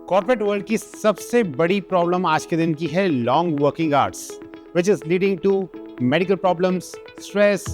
Corporate world की सबसे बड़ी प्रॉब्लम आज के दिन की है long working hours, which is leading to medical problems, stress,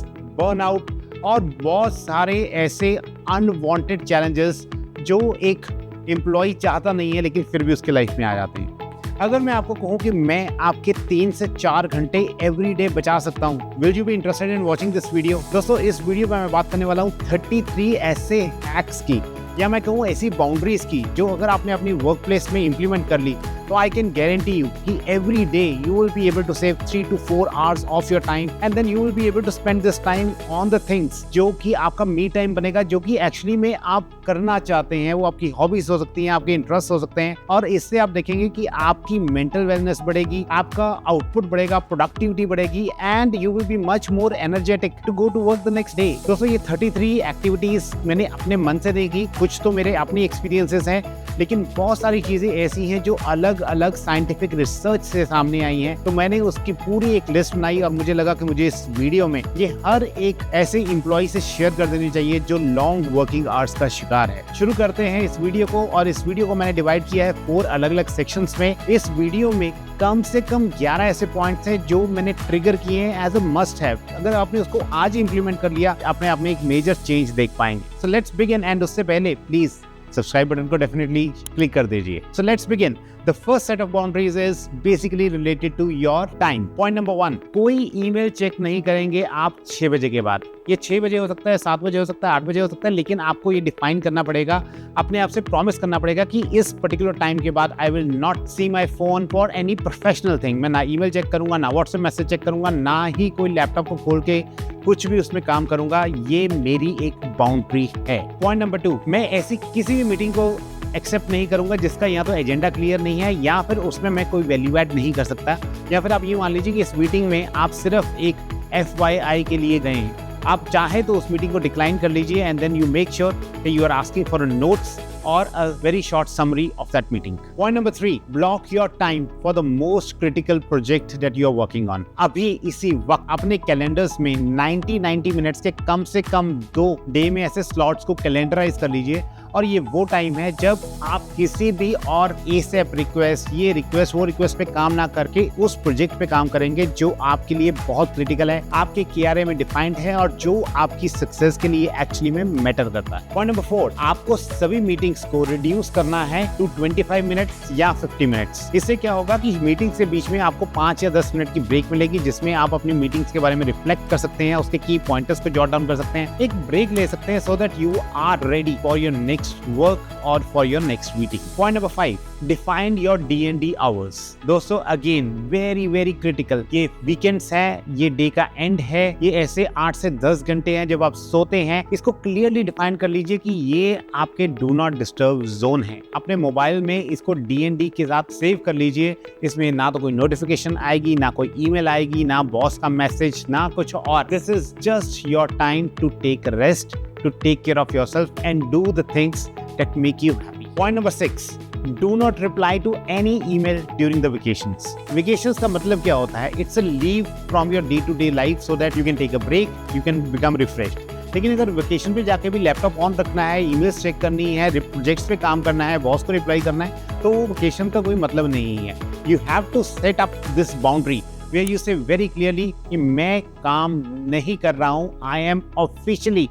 burnout और बहुत सारे ऐसे अनवांटेड चैलेंजेस जो एक एम्प्लॉय चाहता नहीं है लेकिन फिर भी उसके लाइफ में आ जाते हैं। अगर मैं आपको कहूं कि मैं आपके 3 से 4 घंटे एवरी डे बचा सकता हूं, will you be interested in watching this video? दोस्तों, इस वीडियो में मैं बात करने वाला हूं 33 ऐसे हैक्स की, या मैं कहूँ ऐसी बाउंड्रीज की, जो अगर आपने अपनी वर्क प्लेस में इंप्लीमेंट कर ली तो आई कैन गारंटी यू कि every day you will be able to save 3 to 4 hours of your time, and then you will be able to spend this time on the things जो कि आपका me time बनेगा, जो कि actually में आप करना चाहते हैं। वो आपकी हॉबीज हो सकती हैं, आपके इंटरेस्ट हो सकते हैं, और इससे आप देखेंगे कि आपकी मेंटल वेलनेस बढ़ेगी, आपका आउटपुट बढ़ेगा, प्रोडक्टिविटी बढ़ेगी, and you will be much more energetic to go to work the next day. दोस्तों, ये 33 एक्टिविटीज मैंने अपने मन से देखी, कुछ तो मेरे अपनी एक्सपीरियंसेस हैं, लेकिन बहुत सारी चीजें ऐसी हैं जो अलग अलग साइंटिफिक रिसर्च से सामने आई हैं। तो मैंने उसकी पूरी एक लिस्ट बनाई और मुझे लगा कि मुझे इस वीडियो में ये हर एक ऐसे एम्प्लॉय से शेयर कर देनी चाहिए जो लॉन्ग वर्किंग आवर्स का शिकार है। शुरू करते हैं इस वीडियो को, और इस वीडियो को मैंने डिवाइड किया है 4 अलग अलग सेक्शंस में। इस वीडियो में कम से कम 11 ऐसे पॉइंट्स हैं जो मैंने ट्रिगर किए हैं एज अ मस्ट हैव। अगर आपने उसको आज इंप्लीमेंट कर लिया, अपने आप में एक मेजर चेंज देख पाएंगे। सो लेट्स बिगिन, एंड उससे पहले प्लीज सब्सक्राइब बटन को डेफिनेटली क्लिक कर दीजिए। So let's begin. The first set of boundaries is basically related to your time. Point number 1, कोई ईमेल चेक नहीं करेंगे आप 6 बजे के बाद। ये 6 बजे हो सकता है, 7 बजे हो सकता है, 8 बजे हो सकता है, लेकिन आपको ये डिफाइन करना पड़ेगा, अपने आप से प्रॉमिस करना पड़ेगा कि इस पर्टिकुलर टाइम के बाद I will not see my phone for any professional thing. मैं ना ईमेल चेक करूंगा, ना व्हाट्सएप मैसेज चेक करूंगा, ना ही कोई लैपटॉप को खोल के कुछ भी उसमें काम करूंगा। ये मेरी एक बाउंड्री है। पॉइंट नंबर 2, मैं ऐसी किसी भी मीटिंग को एक्सेप्ट नहीं करूंगा जिसका या तो एजेंडा क्लियर नहीं है, या फिर उसमें मैं कोई वैल्यू ऐड नहीं कर सकता, या फिर आप ये मान लीजिए कि इस मीटिंग में आप सिर्फ एक FYI के लिए गए हैं। आप चाहे तो उस मीटिंग को डिक्लाइन कर लीजिए, and then you make sure कि you are asking for notes or a very short summary of that meeting. Point number 3, block your time for the most critical project that you are working on. अभी इसी वक्त अपने calendars में 90 minutes के कम से कम 2 day में ऐसे slots को कैलेंडराइज कर लीजिए, और ये वो टाइम है जब आप किसी भी और ASAP रिक्वेस्ट, ये रिक्वेस्ट, वो रिक्वेस्ट पे काम ना करके उस प्रोजेक्ट पे काम करेंगे जो आपके लिए बहुत क्रिटिकल है, आपके KRA में डिफाइंड है, और जो आपकी सक्सेस के लिए एक्चुअली में मैटर करता है। पॉइंट नंबर 4, आपको सभी मीटिंग्स को रिड्यूस करना है टू 25 मिनट्स या 50 मिनट्स। इससे क्या होगा कि मीटिंग से बीच में आपको 5 या 10 मिनट की ब्रेक मिलेगी, जिसमें आप अपनी मीटिंग्स के बारे में रिफ्लेक्ट कर सकते हैं, उसके की पॉइंटर्स को जॉट डाउन कर सकते हैं, एक ब्रेक ले सकते हैं, so that you are ready for your next work और for your next meeting. Point number 5, define your D&D hours. दोस्तों, अगेन वेरी वेरी क्रिटिकल, ये वीकेंड्स है, ये डे का एंड है, ये ऐसे 8 से 10 घंटे हैं जब आप सोते हैं। इसको क्लियरली डिफाइन कर लीजिए कि ये आपके डू नॉट डिस्टर्ब जोन है। अपने मोबाइल में इसको D&D के साथ सेव कर लीजिए। इसमें ना तो कोई नोटिफिकेशन आएगी, ना कोई ईमेल आएगी, ना बॉस का मैसेज, ना कुछ और। This is just your time to take rest, to take care of yourself and do the things that make you happy. Point number 6, do not reply to any email during the vacations. Vacations का मतलब क्या होता है? It's a leave from your day-to-day life so that you can take a break, you can become refreshed. लेकिन अगर vacation पे जाके भी लैपटॉप ऑन रखना है, ईमेल्स चेक करनी है, प्रोजेक्ट्स पे काम करना है, बॉस को रिप्लाई करना है, तो वेकेशन का कोई मतलब नहीं है। You have to set up this boundary where you say very clearly कि मैं काम नहीं कर रहा हूँ, I am officially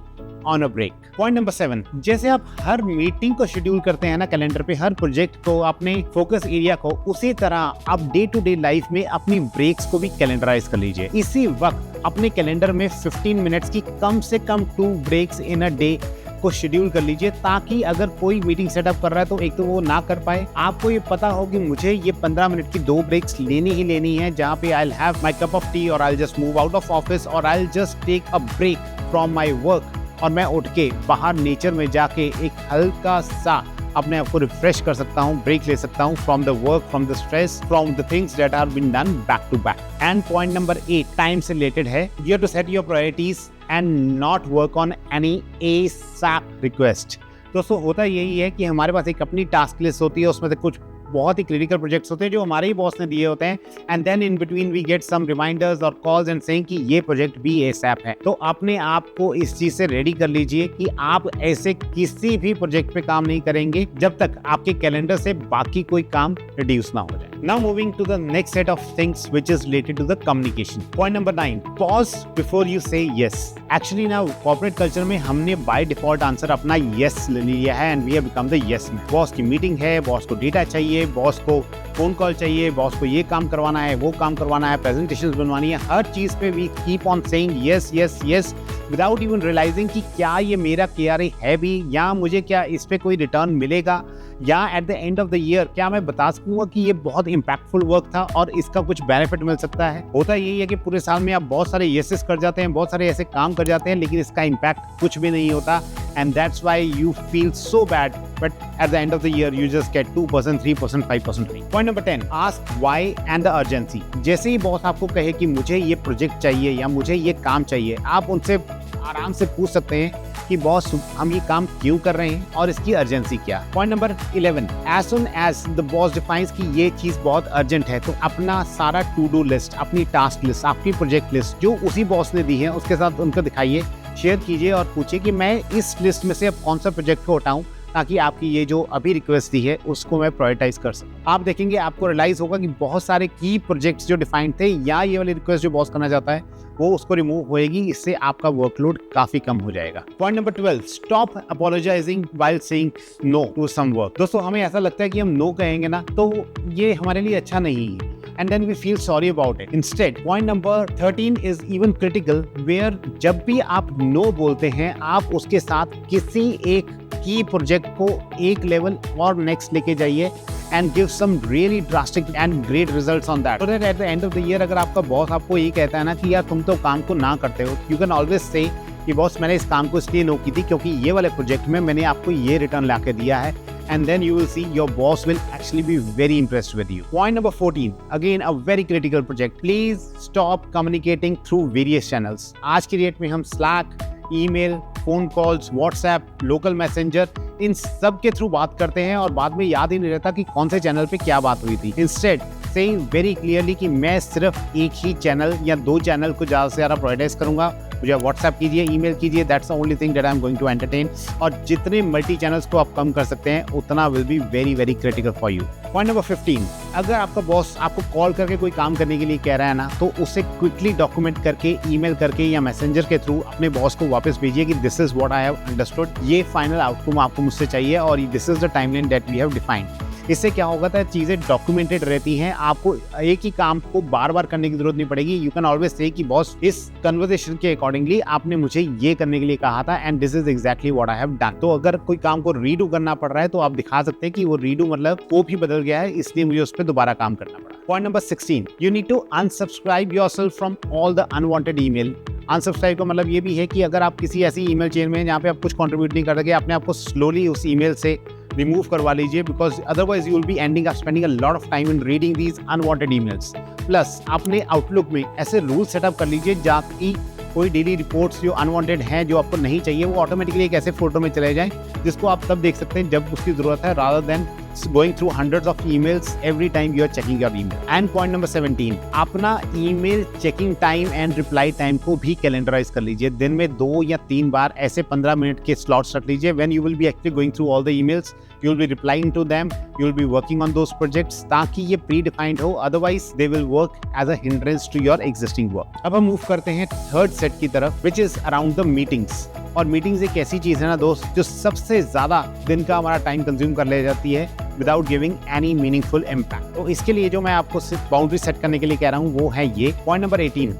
on a break. Point number 7, जैसे आप हर मीटिंग को शेड्यूल करते हैं ना कैलेंडर पे, हर प्रोजेक्ट को, अपने फोकस एरिया को, उसी तरह आप डे टू डे लाइफ में अपनी ब्रेक्स को भी कैलेंडराइज कर लीजिए। इसी वक्त अपने कैलेंडर में 15 मिनट्स की कम से कम 2 ब्रेक्स इन अ डे को शेड्यूल कर लीजिए, ताकि अगर कोई मीटिंग सेटअप कर रहा है तो एक तो वो ना कर पाए, आपको ये पता हो कि मुझे ये 15 मिनट की 2 ब्रेक्स लेनी ही लेनी है, जहाँ पे I will have my cup of tea, और I will just move out of office, और I will just take a break from my work, और मैं उठ के बाहर नेचर में जाके एक हल्का सा अपने आप को रिफ्रेश कर सकता हूँ, ब्रेक ले सकता हूँ from the work, from the stress, from the things that are been done back to back. And point number 8, time से रिलेटेड है। You have to set your priorities and not work on any ASAP request. दोस्तों, होता यही है कि हमारे पास एक अपनी टास्क लिस्ट होती है, उसमें से कुछ बहुत ही क्रिटिकल प्रोजेक्ट्स होते हैं जो हमारे ही बॉस ने दिए होते हैं, and then in between we get some reminders और कॉल्स एंड सेइंग कि ये प्रोजेक्ट भी एसएप है। तो अपने आप को इस चीज से रेडी कर लीजिए कि आप ऐसे किसी भी प्रोजेक्ट पे काम नहीं करेंगे जब तक आपके कैलेंडर से बाकी कोई काम रिड्यूस ना हो जाए। Now moving to the next set of things which is related to the communication. Point number 9, pause before you say yes. Actually now corporate culture में हमने by default answer अपना yes ले लिया है and we have become the yes man. Boss की meeting है, boss को data चाहिए, बॉस को फोन कॉल चाहिए, बॉस को ये काम करवाना है, वो काम करवाना है, प्रेजेंटेशंस बनवानी है, हर चीज पे we keep on saying yes yes yes without even realizing कि क्या ये मेरा KRA है भी, या मुझे क्या इस पे कोई रिटर्न मिलेगा, या eight the end of the year क्या मैं बता सकूंगा कि ये बहुत इम्पैक्टफुल वर्क था और इसका कुछ बेनिफिट मिल सकता है। होता यही है कि पूरे साल में आप बहुत सारे येसेस कर जाते हैं, बहुत सारे ऐसे काम कर जाते हैं, लेकिन इसका इम्पैक्ट कुछ भी नहीं होता, and that's why you feel so bad, but at the end of the year you just get 2%, 3%, 5% नहीं। Point number 10, ask why and the urgency. जैसे ही बॉस आपको कहे कि मुझे ये प्रोजेक्ट चाहिए या मुझे ये काम चाहिए, आप उनसे आराम से पूछ सकते हैं कि बॉस हम ये काम क्यों कर रहे हैं और इसकी अर्जेंसी क्या। Point number 11, as soon as the boss defines कि ये चीज बहुत अर्जेंट है, तो अपना सारा टू डू लिस्ट, अपनी टास्क लिस्ट, आपकी प्रोजेक्ट लिस्ट जो उसी बॉस ने दी है उसके साथ उनको दिखाइए, शेयर कीजिए और पूछिए कि मैं इस लिस्ट में से अब कौन सा प्रोजेक्ट को उठाऊं ताकि आपकी ये जो अभी रिक्वेस्ट दी है उसको मैं प्रायोरिटाइज कर सकूं। आप देखेंगे आपको रियलाइज होगा कि बहुत सारे की प्रोजेक्ट्स जो डिफाइंड थे या ये वाली रिक्वेस्ट जो बॉस करना चाहता है वो उसको रिमूव होएगी, इससे आपका वर्कलोड काफी कम हो जाएगा। Point number 12, stop apologising while saying no to some work. दोस्तों हमें ऐसा लगता है कि हम नो कहेंगे ना तो ये हमारे लिए अच्छा नहीं है, and then we feel sorry about it. Instead, point number 13 is even critical, where जब भी आप no बोलते हैं आप उसके साथ किसी एक की प्रोजेक्ट को एक लेवल और नेक्स्ट लेके जाइए and give some really drastic and great results on that. So that at the end of the year अगर आपका बॉस आपको ये कहता है ना कि यार तुम तो काम को ना करते हो, you can always say कि बॉस मैंने इस काम को इसलिए नो की थी क्योंकि ये वाले प्रोजेक्ट में मैंने आपको ये रिटर्न ला के दिया है, and then you will see your boss will actually be very impressed with you. Point number 14, again a very critical project. Please stop communicating through various channels. आज की डेट में हम Slack, email, phone calls, WhatsApp, local messenger, इन सब के through बात करते हैं और बाद में याद ही नहीं रहता कि कौन से चैनल पे क्या बात हुई थी। इंस्टेड सेइंग वेरी क्लियरली कि मैं सिर्फ एक ही चैनल या 2 चैनल को ज़्यादा से ज़्यादा प्रायोरिटाइज करूंगा, मुझे व्हाट्सएप कीजिए, ईमेल कीजिए, that's the only thing that I am going to entertain. और जितने मल्टी चैनल्स को आप कम कर सकते हैं उतना will be very very critical for you. Point number 15, अगर आपका बॉस आपको कॉल करके कोई काम करने के लिए कह रहा है ना तो उसे क्विकली डॉक्यूमेंट करके, ईमेल करके या मैसेंजर के थ्रू अपने बॉस को वापस भेजिए कि this is what I have understood, ये फाइनल आउटकम आपको मुझसे चाहिए और this is the timeline that we have defined. इससे क्या होगा था, चीज़ें डॉक्यूमेंटेड रहती हैं, आपको एक ही काम को बार बार करने की जरूरत नहीं पड़ेगी। यू कैन ऑलवेज से कि बॉस इस कन्वर्सेशन के अकॉर्डिंगली आपने मुझे ये करने के लिए कहा था and this is exactly what I have done. तो अगर कोई काम को रीडू करना पड़ रहा है तो आप दिखा सकते हैं कि वो रीडू मतलब स्कोप ही बदल गया है, इसलिए मुझे उस पर दोबारा काम करना पड़ा। Point number 16, you need to unsubscribe yourself from all the unwanted email. Unsubscribe का मतलब ये भी है कि अगर आप किसी ऐसी ईमेल चेन में जहाँ पे आप कुछ कंट्रीब्यूट नहीं कर सके, अपने आप को स्लोली उस ईमेल से रिमूव करवा लीजिए, because otherwise you will be ending up spending a lot of time in reading these unwanted emails. Plus अपने आउटलुक में ऐसे रूल सेटअप कर लीजिए जहाँ की कोई डेली रिपोर्ट्स जो अनवांटेड हैं, जो आपको नहीं चाहिए, वो ऑटोमेटिकली एक ऐसे फोल्डर में चले जाएं जिसको आप तब देख सकते हैं जब उसकी जरूरत है, rather than going through hundreds of emails every time you are checking your email. And point number 17, अपना email checking time and reply time को भी कैलेंडराइज कर लीजिए। दिन में 2 या 3 बार ऐसे 15 मिनट के स्लॉट्स रख लीजिए when you will be actually going through all the emails, you will be replying to them, you will be working on those projects, ताकि ये pre-defined हो, otherwise they will work as a hindrance to your existing work. अब हम move करते हैं third set की तरफ, which is around the meetings. और मीटिंग्स एक ऐसी चीज है ना दोस्त जो सबसे ज्यादा दिन का हमारा टाइम कंज्यूम कर ले जाती है without giving any meaningful impact. तो इसके लिए जो मैं आपको सिर्फ बाउंड्री सेट करने के लिए कह रहा हूँ वो है ये। Point number 18,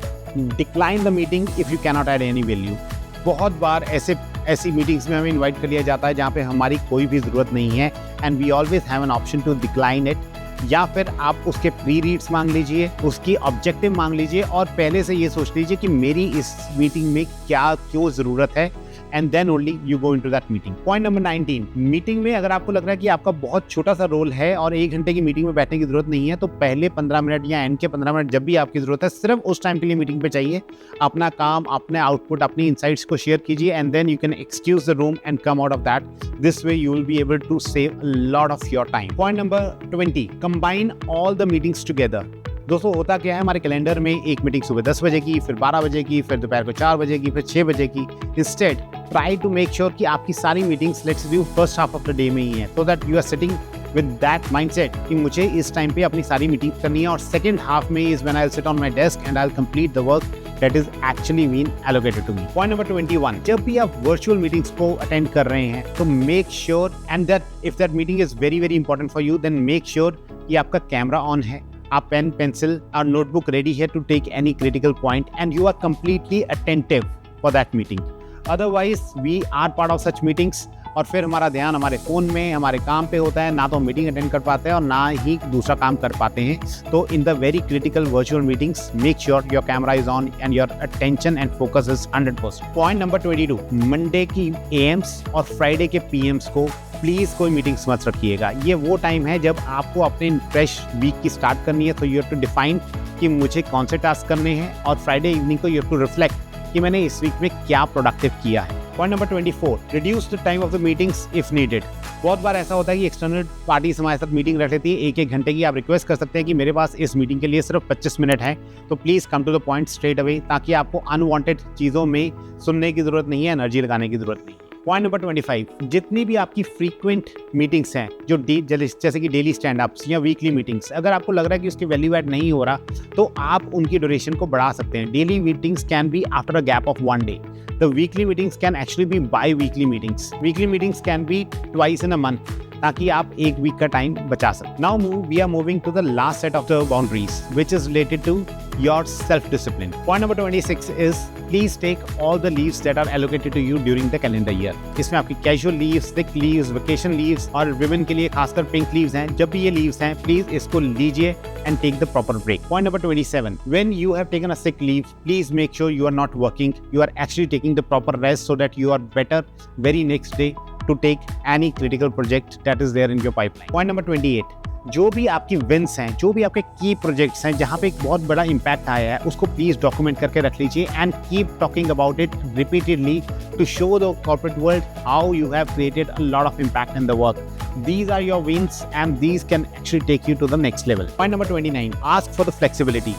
decline the meeting if you cannot add any value. बहुत बार ऐसी मीटिंग्स में हमें इन्वाइट कर लिया जाता है जहाँ पे हमारी कोई भी जरूरत नहीं है and we always have an option to decline it, या फिर आप उसके प्री रीड्स मांग लीजिए, उसकी ऑब्जेक्टिव मांग लीजिए और पहले से ये सोच लीजिए कि मेरी इस मीटिंग में क्या क्यों ज़रूरत है, and then only you go into that meeting. Point number 19, meeting में अगर आपको लग रहा है कि आपका बहुत छोटा सा रोल है और 1 घंटे की मीटिंग में बैठने की जरूरत नहीं है, तो पहले 15 मिनट या एंड के 15 मिनट जब भी आपकी जरूरत है, सिर्फ उस टाइम के लिए मीटिंग पे चाहिए। अपना काम, अपने आउटपुट, अपनी इनसाइट्स को शेयर कीजिए and then you can excuse the room and come out of that. This way you will be able to save a lot of your time. Point number 20, combine all the meetings together. दोस्तों होता क्या है, हमारे calendar में एक meeting सुबह 10 बजे की, फिर 12 बजे की, फिर दोपहर को 4 बजे की, फिर 6 बजे की। Instead try to make sure कि आपकी सारी meetings let's do first half of the day में ही है, so that you are sitting with that mindset कि मुझे इस टाइम पे अपनी सारी मीटिंग्स करनी है और सेकंड हाफ में is when I will sit on my desk and I will complete the work that is actually been allocated to me. Point number 21, जब भी आप virtual meetings को attend कर रहे हैं तो make sure and that if that meeting is very very important for you then make sure कि आपका कैमरा ऑन है, आप पेन पेंसिल और नोटबुक रेडी है to take any critical point and you are completely attentive for that meeting. Otherwise we are part of such meetings और फिर हमारा ध्यान हमारे फ़ोन में, हमारे काम पे होता है, ना तो मीटिंग अटेंड कर पाते हैं और ना ही दूसरा काम कर पाते हैं। तो in the very critical virtual meetings make sure your camera is on and your attention and focus is 100%। Point number 22, Monday की एएम्स और फ्राइडे के पीएम्स को प्लीज़ कोई मीटिंग्स मत रखिएगा। ये वो टाइम है जब आपको अपने फ्रेश वीक की स्टार्ट करनी है, तो यू हैव टू डिफाइन कि मुझे कौन से टास्क करने हैं और फ्राइडे इवनिंग को यू हैव टू रिफ्लेक्ट कि मैंने इस वीक में क्या प्रोडक्टिव किया है। Point number 24, reduce the time of the meetings if needed. बहुत बार ऐसा होता है कि एक्सटर्नल पार्टीज हमारे साथ मीटिंग रख लेती है 1-1 घंटे की। आप रिक्वेस्ट कर सकते हैं कि मेरे पास इस मीटिंग के लिए सिर्फ 25 मिनट है, तो please come to the point straight away, ताकि आपको अनवांटेड चीज़ों में सुनने की ज़रूरत नहीं है, एनर्जी लगाने की ज़रूरत नहीं है। पॉइंट नंबर 25, जितनी भी आपकी फ्रीक्वेंट मीटिंग्स हैं जो जैसे कि डेली स्टैंड अप्स या वीकली मीटिंग्स, अगर आपको लग रहा है कि उसकी वैल्यू ऐड नहीं हो रहा तो आप उनकी ड्यूरेशन को बढ़ा सकते हैं। Daily meetings can be after a gap of 1 day. The weekly meetings can actually be bi-weekly meetings. Weekly meetings can be twice in a month, ताकि आप एक वीक का टाइम बचा सकें। Now we are moving to the last set of the boundaries, which is related to your self-discipline. Point number 26 is please take all the leaves that are allocated to you during the calendar year. इसमें आपकी casual leaves, sick leaves, vacation leaves और women के लिए खासकर pink leaves हैं। जब भी ये leaves हैं, please इसको लीजिए and take the proper break. Point number 27, when you have taken a sick leave, please make sure you are not working. You are actually taking the proper rest so that you are better very next day to take any critical project that is there in your pipeline. Point number 28, जो भी आपकी wins हैं, जो भी आपके की projects हैं जहाँ पे एक बहुत बड़ा इम्पैक्ट आया है, उसको प्लीज़ डॉक्यूमेंट करके रख लीजिए and keep talking about it repeatedly to show the corporate world how you have created a lot of impact in the work. These are your wins and these can actually take you to the next level. Point number 29, ask for the flexibility.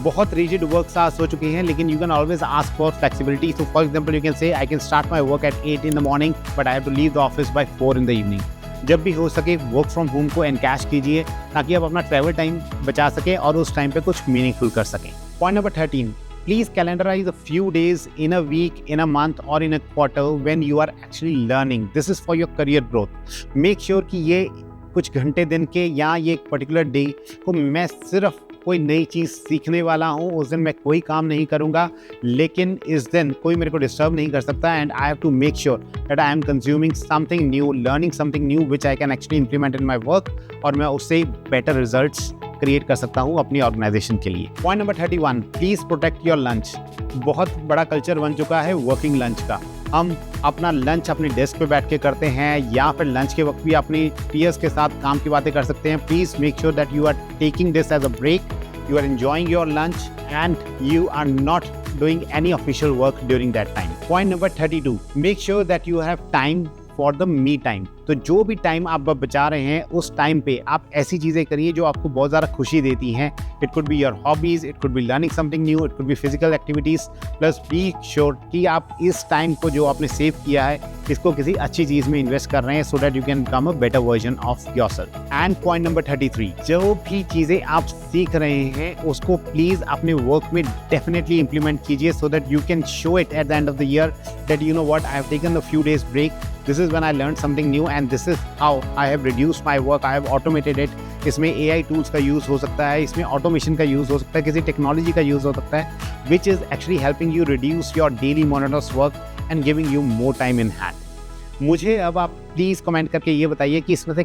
बहुत rigid work hours हो चुके हैं, लेकिन you can always ask for flexibility. So for example, you can say I can start my work at 8 in the morning, but I have to leave the office by 4 in the evening. जब भी हो सके work from home को encash कीजिए ताकि आप अपना travel time बचा सकें और उस टाइम पे कुछ मीनिंगफुल कर सकें। Point number 13, please calendarize a few days in a week, in a month or in a quarter when you are actually learning. This is for your career growth. Make sure कि ये कुछ घंटे दिन के या ये एक पर्टिकुलर डे को मैं सिर्फ कोई नई चीज़ सीखने वाला हूँ, उस दिन मैं कोई काम नहीं करूँगा, लेकिन इस दिन कोई मेरे को डिस्टर्ब नहीं कर सकता and I have to make sure that I am consuming something new, learning something new which I can actually implement in my work और मैं उससे बेटर रिजल्ट्स क्रिएट कर सकता हूँ अपनी ऑर्गेनाइजेशन के लिए। Point number 31, please protect your lunch. बहुत बड़ा कल्चर बन चुका है वर्किंग लंच का। हम अपना लंच अपने डेस्क पे बैठ के करते हैं या फिर लंच के वक्त भी अपने पीयर्स के साथ काम की बातें कर सकते हैं। Please make sure that you are taking this as a break, you are enjoying your lunch and you are not doing any official work during that time. Point number 32, make sure that you have time for the me time. तो जो भी time आप बचा रहे हैं उस time पे आप ऐसी चीज़ें करिए जो आपको बहुत ज़्यादा खुशी देती हैं। It could be your hobbies, it could be learning something new, it could be physical activities. Plus be sure कि आप इस टाइम को जो आपने सेव किया है इसको किसी अच्छी चीज़ में इन्वेस्ट कर रहे हैं so that you can become a better version of yourself. And point number 33, जो भी चीज़ें आप सीख रहे हैं उसको प्लीज़ अपने वर्क में डेफिनेटली इंप्लीमेंट कीजिए so that you can show it at the end of the year that you know what I have taken a few days break, this is when I learned something new and this is how I have reduced my work, I have automated it. इसमें AI tools का use हो सकता है, इसमें automation का use हो सकता है, किसी टेक्नोलॉजी का यूज़ हो सकता है which is actually helping you reduce your daily monotonous work and giving you more time in hand. मुझे अब आप प्लीज़ कमेंट करके ये बताइए कि इसमें से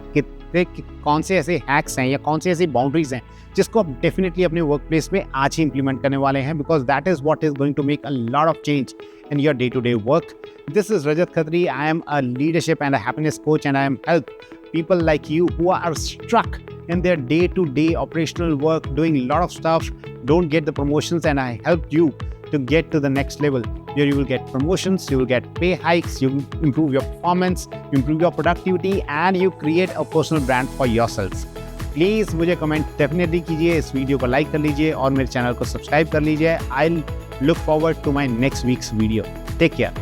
सकते हैं कि कौन से ऐसे हैक्स हैं या कौन से ऐसी बाउंड्रीज हैं जिसको आप डेफिनेटली अपने वर्क प्लेस में आज ही इंप्लीमेंट करने वाले हैं, because that is what is going to make a lot of change in your day-to-day work. This is Rajat Khatri. I am a leadership and a happiness coach, and I am help people like you who are stuck in their day-to-day operational work, doing a lot of stuff, don't get the promotions, and I help you to get to the next level where you will get promotions, you will get pay hikes, you improve your performance, improve your productivity, and you create a personal brand for yourselves. Please मुझे comment definitely कीजिए, इस video को like कर लीजिए और मेरे channel को subscribe कर लीजिए. I look forward to my next week's video. Take care.